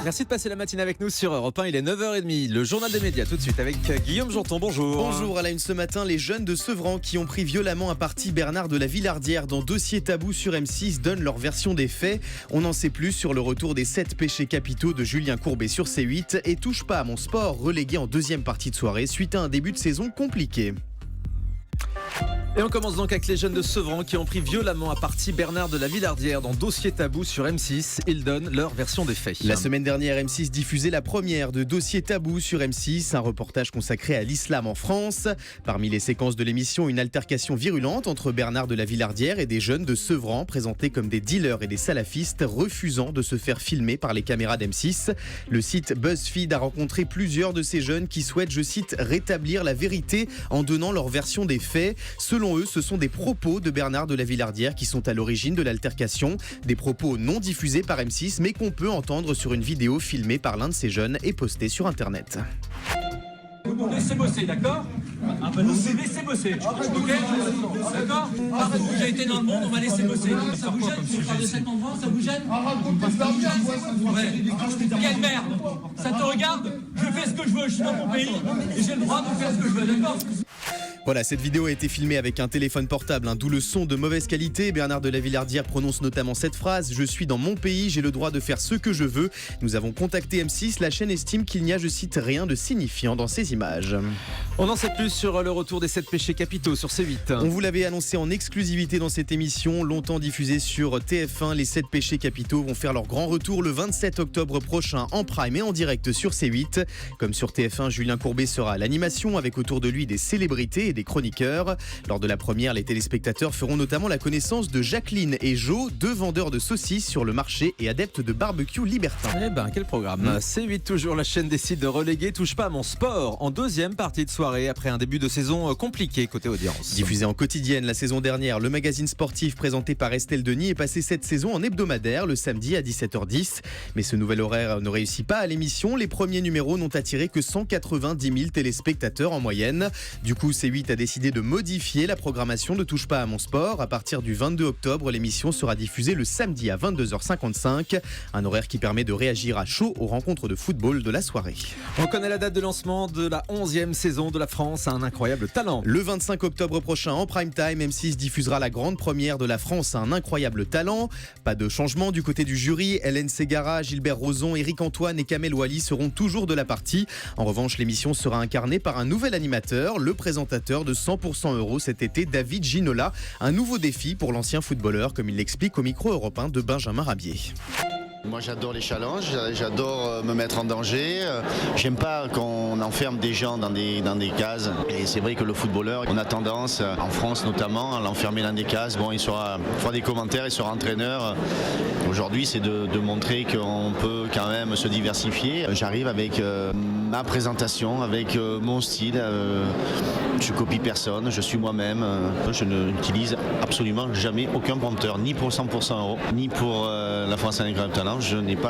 Merci de passer la matinée avec nous sur Europe 1. Il est 9h30. Le journal des médias tout de suite avec Guillaume Jonton. Bonjour. Bonjour. À la une ce matin, les jeunes de Sevran qui ont pris violemment à partie Bernard de la Villardière dans Dossier tabou sur M6 donnent leur version des faits. On n'en sait plus sur le retour des 7 péchés capitaux de Julien Courbet sur C8 et touche pas à mon sport, relégué en deuxième partie de soirée suite à un début de saison compliqué. Et on commence donc avec les jeunes de Sevran qui ont pris violemment à partie Bernard de la Villardière dans Dossier tabou sur M6. Ils donnent leur version des faits. La semaine dernière, M6 diffusait la première de Dossier tabou sur M6, un reportage consacré à l'islam en France. Parmi les séquences de l'émission, une altercation virulente entre Bernard de la Villardière et des jeunes de Sevran présentés comme des dealers et des salafistes refusant de se faire filmer par les caméras d'M6. Le site BuzzFeed a rencontré plusieurs de ces jeunes qui souhaitent, je cite, rétablir la vérité en donnant leur version des faits. Selon eux, ce sont des propos de Bernard de la Villardière qui sont à l'origine de l'altercation. Des propos non diffusés par M6 mais qu'on peut entendre sur une vidéo filmée par l'un de ces jeunes et postée sur Internet. Vous nous laissez bosser, d'accord? Vous nous laissez bosser, ok? D'accord? Partout où j'ai été dans le monde, on m'a laissé bosser. Ça vous gêne si je parle de cet endroit? Ça vous gêne? Ouais. Quelle merde! Ça te regarde? Je fais ce que je veux, je suis dans mon pays et j'ai le droit de faire ce que je veux, d'accord? Voilà, cette vidéo a été filmée avec un téléphone portable, d'où le son de mauvaise qualité. Bernard de la Villardière prononce notamment cette phrase: « Je suis dans mon pays, j'ai le droit de faire ce que je veux. » Nous avons contacté M6, la chaîne estime qu'il n'y a, je cite, rien de signifiant dans ces images. On en sait plus sur le retour des 7 péchés capitaux sur C8. On vous l'avait annoncé en exclusivité dans cette émission, longtemps diffusée sur TF1. Les 7 péchés capitaux vont faire leur grand retour le 27 octobre prochain en prime et en direct sur C8. Comme sur TF1, Julien Courbet sera à l'animation avec autour de lui des célébrités et des chroniqueurs. Lors de la première, les téléspectateurs feront notamment la connaissance de Jacqueline et Jo, 2 vendeurs de saucisses sur le marché et adeptes de barbecue libertin. Eh ben, quel programme. C8 toujours, la chaîne décide de reléguer Touche pas à mon sport en deuxième partie de soirée après un début de saison compliqué côté audience. Diffusé en quotidienne la saison dernière, le magazine sportif présenté par Estelle Denis est passé cette saison en hebdomadaire le samedi à 17h10. Mais ce nouvel horaire ne réussit pas à l'émission. Les premiers numéros n'ont attiré que 190 000 téléspectateurs en moyenne. Du coup, C8 a décidé de modifier la programmation de Touche pas à mon sport. À partir du 22 octobre, l'émission sera diffusée le samedi à 22h55. Un horaire qui permet de réagir à chaud aux rencontres de football de la soirée. On connaît la date de lancement de la 11e saison de La France a un incroyable talent. Le 25 octobre prochain en prime time, M6 diffusera la grande première de La France a un incroyable talent. Pas de changement du côté du jury. Hélène Ségara, Gilbert Rozon, Éric Antoine et Kamel Ouali seront toujours de la partie. En revanche, l'émission sera incarnée par un nouvel animateur, le présentateur de 100% Euro cet été, David Ginola. Un nouveau défi pour l'ancien footballeur, comme il l'explique au micro européen de Benjamin Rabier. Moi j'adore les challenges, j'adore me mettre en danger. J'aime pas qu'on enferme des gens dans des cases. Et c'est vrai que le footballeur, on a tendance, en France notamment, à l'enfermer dans des cases. Bon, il fera des commentaires, il sera entraîneur. Aujourd'hui, c'est de montrer qu'on peut quand même se diversifier. J'arrive avec ma présentation, avec mon style. Je copie personne, je suis moi-même. Je n'utilise absolument jamais aucun prompteur, ni pour 100% Euro, ni pour la France a un incroyable talent. Je n'ai pas.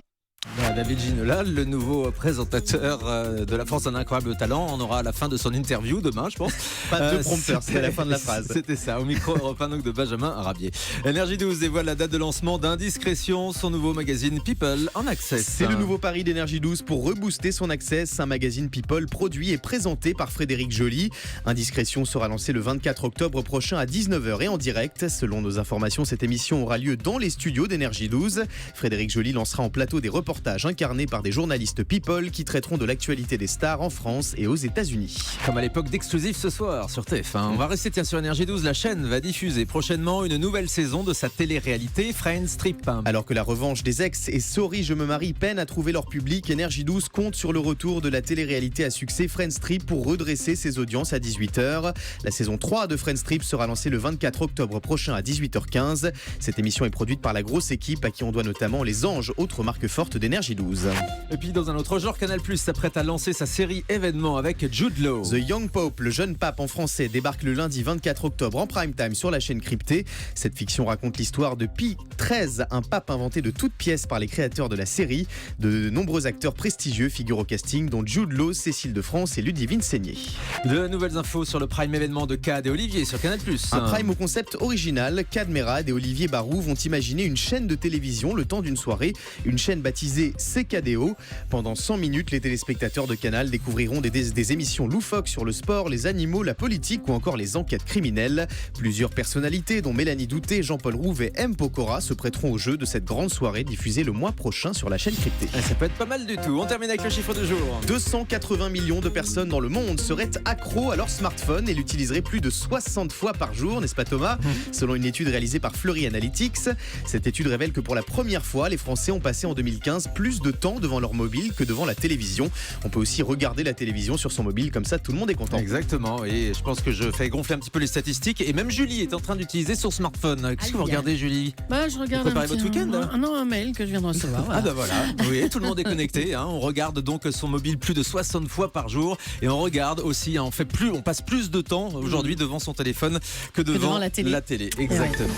David Ginola, le nouveau présentateur de La France a un incroyable talent. On aura à la fin de son interview demain, je pense. Pas de prompteur, c'était la fin de la phrase. C'était ça, au micro européen donc de Benjamin Rabier. Énergie 12 dévoile la date de lancement d'Indiscrétion, son nouveau magazine People en access. C'est le nouveau pari d'Énergie 12 pour rebooster son access. Un magazine People produit et présenté par Frédéric Joly. Indiscrétion sera lancé le 24 octobre prochain à 19h et en direct. Selon nos informations, cette émission aura lieu dans les studios d'Énergie 12. Frédéric Joly lancera en plateau des reportages incarnés par des journalistes People qui traiteront de l'actualité des stars en France et aux États-Unis. Comme à l'époque d'Exclusif ce soir sur TF1. On va rester sur Énergie 12. La chaîne va diffuser prochainement une nouvelle saison de sa télé-réalité Friends Trip. Alors que la revanche des ex et Sorry je me marie peinent à trouver leur public, Énergie 12 compte sur le retour de la télé-réalité à succès Friends Trip pour redresser ses audiences à 18h. La saison 3 de Friends Trip sera lancée le 24 octobre prochain à 18h15. Cette émission est produite par la grosse équipe à qui on doit notamment Les Anges, autre marque forte d'Énergie 12. Et puis dans un autre genre, Canal+ s'apprête à lancer sa série événement avec Jude Law. The Young Pope, le jeune pape en français, débarque le lundi 24 octobre en prime time sur la chaîne cryptée. Cette fiction raconte l'histoire de Pie XIII, un pape inventé de toutes pièces par les créateurs de la série. De nombreux acteurs prestigieux figurent au casting, dont Jude Law, Cécile de France et Ludivine Seigné. De nouvelles infos sur le prime événement de Cad et Olivier sur Canal+. Un prime au concept original. Cad Merad et Olivier Barou vont imaginer une chaîne de télévision le temps d'une soirée. Une chaîne baptisée diffuser CKDO. Pendant 100 minutes, les téléspectateurs de Canal découvriront des émissions loufoques sur le sport, les animaux, la politique ou encore les enquêtes criminelles. Plusieurs personnalités, dont Mélanie Douté, Jean-Paul Rouve et M. Pokora, se prêteront au jeu de cette grande soirée diffusée le mois prochain sur la chaîne cryptée. Ça peut être pas mal du tout. On termine avec le chiffre du jour. 280 millions de personnes dans le monde seraient accros à leur smartphone et l'utiliseraient plus de 60 fois par jour, n'est-ce pas Thomas ? Selon une étude réalisée par Fleury Analytics, cette étude révèle que pour la première fois, les Français ont passé en 2015 plus de temps devant leur mobile que devant la télévision. On peut aussi regarder la télévision sur son mobile, comme ça tout le monde est content. Exactement, et je pense que je fais gonfler un petit peu les statistiques. Et même Julie est en train d'utiliser son smartphone. Qu'est-ce que vous regardez, Julie ? Je regarde Vous préparez votre week-end, hein ? un mail que je viens de recevoir. Ah bah voilà, oui, tout le monde est connecté. On regarde donc son mobile plus de 60 fois par jour. Et on regarde aussi, on passe plus de temps aujourd'hui devant son téléphone que devant la télé. Exactement.